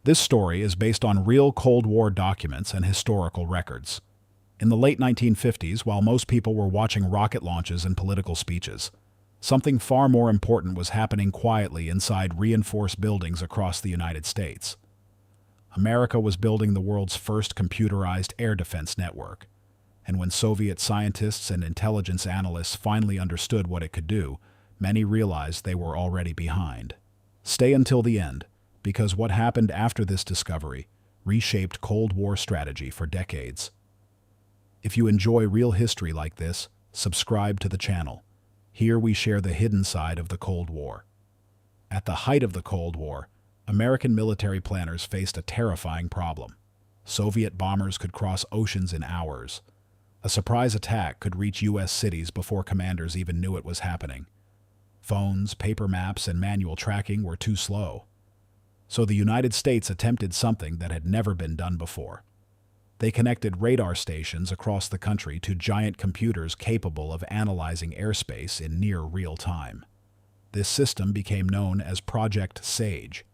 This story is based on real Cold War documents and historical records. In the late 1950s, while most people were watching rocket launches and political speeches, something far more important was happening quietly inside reinforced buildings across the United States. America was building the world's first computerized air defense network, and when Soviet scientists and intelligence analysts finally understood what it could do, many realized they were already behind. Stay until the end, because what happened after this discovery reshaped Cold War strategy for decades. If you enjoy real history like this, subscribe to the channel. Here we share the hidden side of the Cold War. At the height of the Cold War, American military planners faced a terrifying problem. Soviet bombers could cross oceans in hours. A surprise attack could reach U.S. cities before commanders even knew it was happening. Phones, paper maps, and manual tracking were too slow. So the United States attempted something that had never been done before. They connected radar stations across the country to giant computers capable of analyzing airspace in near real time. This system became known as Project SAGE.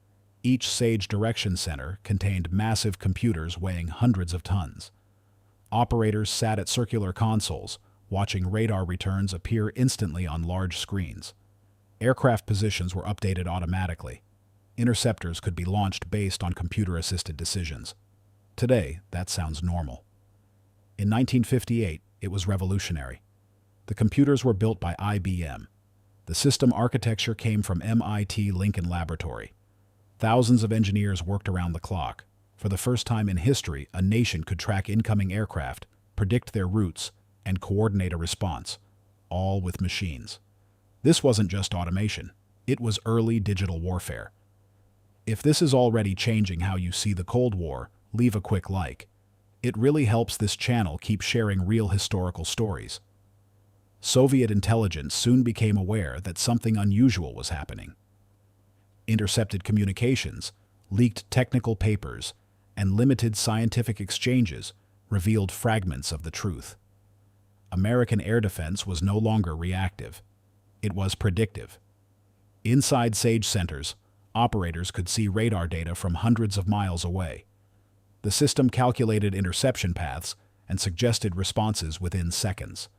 Each SAGE direction center contained massive computers weighing hundreds of tons. Operators sat at circular consoles, watching radar returns appear instantly on large screens. Aircraft positions were updated automatically. Interceptors could be launched based on computer-assisted decisions. Today, that sounds normal. In 1958, it was revolutionary. The computers were built by IBM. The system architecture came from MIT Lincoln Laboratory. Thousands of engineers worked around the clock. For the first time in history, a nation could track incoming aircraft, predict their routes, and coordinate a response, all with machines. This wasn't just automation. It was early digital warfare. If this is already changing how you see the Cold War, leave a quick like. It really helps this channel keep sharing real historical stories. Soviet intelligence soon became aware that something unusual was happening. Intercepted communications, leaked technical papers, and limited scientific exchanges revealed fragments of the truth. American air defense was no longer reactive. It was predictive. Inside SAGE centers, operators could see radar data from hundreds of miles away. The system calculated interception paths and suggested responses within seconds.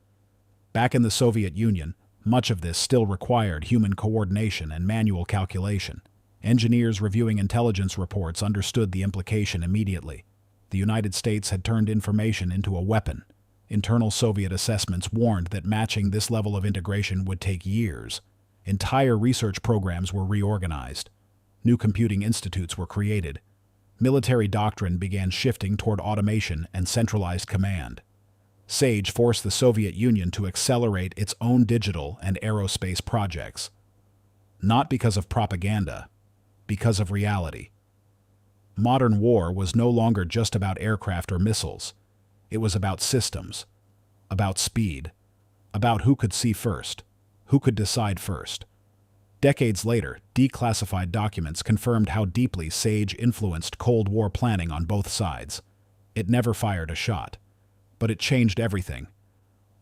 Back in the Soviet Union, much of this still required human coordination and manual calculation. Engineers reviewing intelligence reports understood the implication immediately. The United States had turned information into a weapon. Internal Soviet assessments warned that matching this level of integration would take years. Entire research programs were reorganized. New computing institutes were created. Military doctrine began shifting toward automation and centralized command. SAGE forced the Soviet Union to accelerate its own digital and aerospace projects. Not because of propaganda, because of reality. Modern war was no longer just about aircraft or missiles. It was about systems, about speed, about who could see first, who could decide first. Decades later, declassified documents confirmed how deeply SAGE influenced Cold War planning on both sides. It never fired a shot, but it changed everything.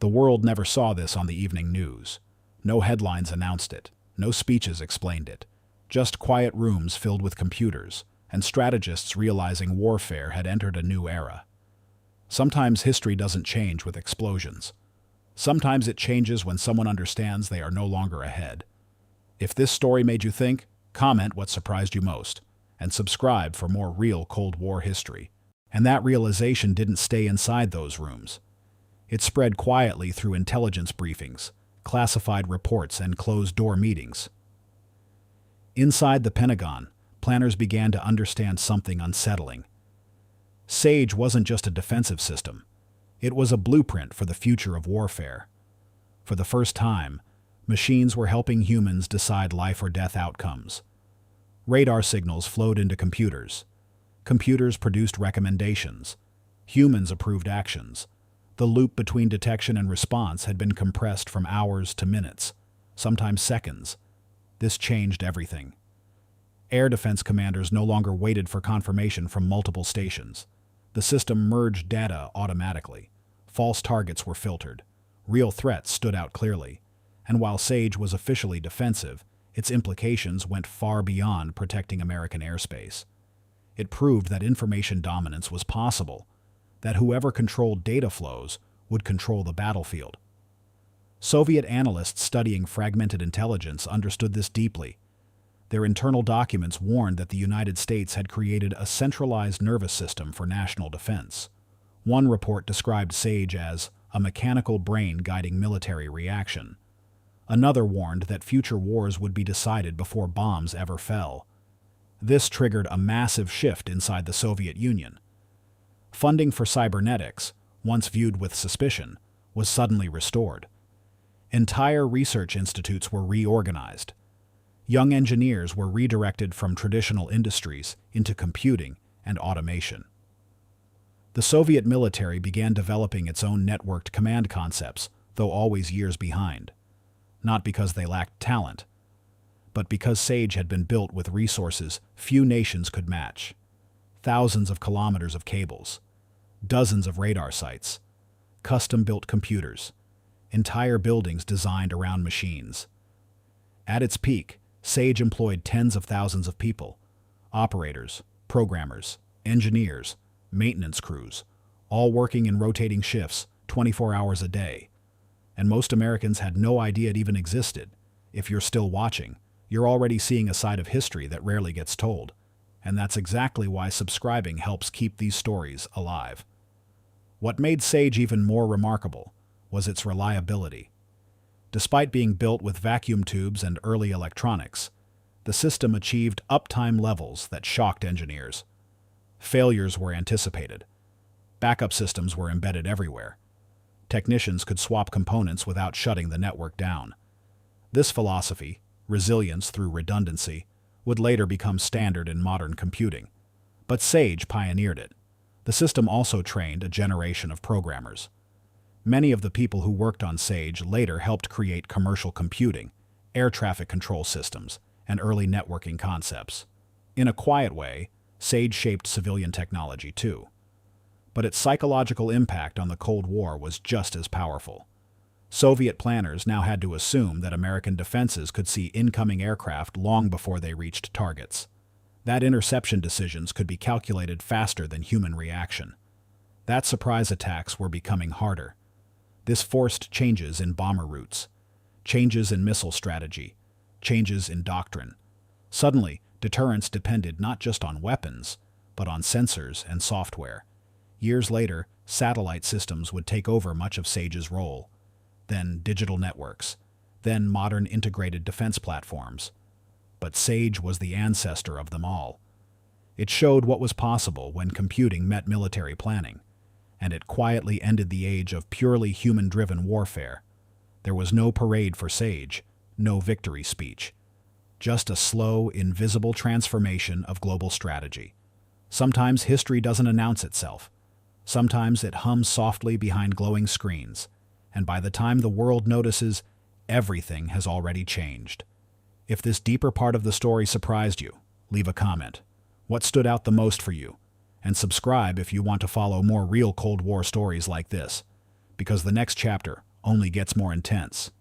The world never saw this on the evening news. No headlines announced it, no speeches explained it, just quiet rooms filled with computers, and strategists realizing warfare had entered a new era. Sometimes history doesn't change with explosions. Sometimes it changes when someone understands they are no longer ahead. If this story made you think, comment what surprised you most, and subscribe for more real Cold War history. And that realization didn't stay inside those rooms. It spread quietly through intelligence briefings, classified reports, and closed-door meetings. Inside the Pentagon, planners began to understand something unsettling. SAGE wasn't just a defensive system. It was a blueprint for the future of warfare. For the first time, machines were helping humans decide life or death outcomes. Radar signals flowed into computers. Computers produced recommendations. Humans approved actions. The loop between detection and response had been compressed from hours to minutes, sometimes seconds. This changed everything. Air defense commanders no longer waited for confirmation from multiple stations. The system merged data automatically. False targets were filtered. Real threats stood out clearly. And while SAGE was officially defensive, its implications went far beyond protecting American airspace. It proved that information dominance was possible, that whoever controlled data flows would control the battlefield. Soviet analysts studying fragmented intelligence understood this deeply. Their internal documents warned that the United States had created a centralized nervous system for national defense. One report described SAGE as a mechanical brain guiding military reaction. Another warned that future wars would be decided before bombs ever fell. This triggered a massive shift inside the Soviet Union. Funding for cybernetics, once viewed with suspicion, was suddenly restored. Entire research institutes were reorganized. Young engineers were redirected from traditional industries into computing and automation. The Soviet military began developing its own networked command concepts, though always years behind. Not because they lacked talent, but because SAGE had been built with resources few nations could match. Thousands of kilometers of cables, dozens of radar sites, custom-built computers, entire buildings designed around machines. At its peak, SAGE employed tens of thousands of people, operators, programmers, engineers, maintenance crews, all working in rotating shifts 24 hours a day. And most Americans had no idea it even existed. If you're still watching, you're already seeing a side of history that rarely gets told. And that's exactly why subscribing helps keep these stories alive. What made SAGE even more remarkable was its reliability. Despite being built with vacuum tubes and early electronics, the system achieved uptime levels that shocked engineers. Failures were anticipated. Backup systems were embedded everywhere. Technicians could swap components without shutting the network down. This philosophy, resilience through redundancy, would later become standard in modern computing. But SAGE pioneered it. The system also trained a generation of programmers. Many of the people who worked on SAGE later helped create commercial computing, air traffic control systems, and early networking concepts. In a quiet way, SAGE shaped civilian technology too. But its psychological impact on the Cold War was just as powerful. Soviet planners now had to assume that American defenses could see incoming aircraft long before they reached targets. That interception decisions could be calculated faster than human reaction. That surprise attacks were becoming harder. This forced changes in bomber routes, changes in missile strategy, changes in doctrine. Suddenly, deterrence depended not just on weapons, but on sensors and software. Years later, satellite systems would take over much of SAGE's role. Then digital networks, then modern integrated defense platforms. But SAGE was the ancestor of them all. It showed what was possible when computing met military planning, and it quietly ended the age of purely human-driven warfare. There was no parade for SAGE, no victory speech. Just a slow, invisible transformation of global strategy. Sometimes history doesn't announce itself. Sometimes it hums softly behind glowing screens, and by the time the world notices, everything has already changed. If this deeper part of the story surprised you, leave a comment. What stood out the most for you? And subscribe if you want to follow more real Cold War stories like this, because the next chapter only gets more intense.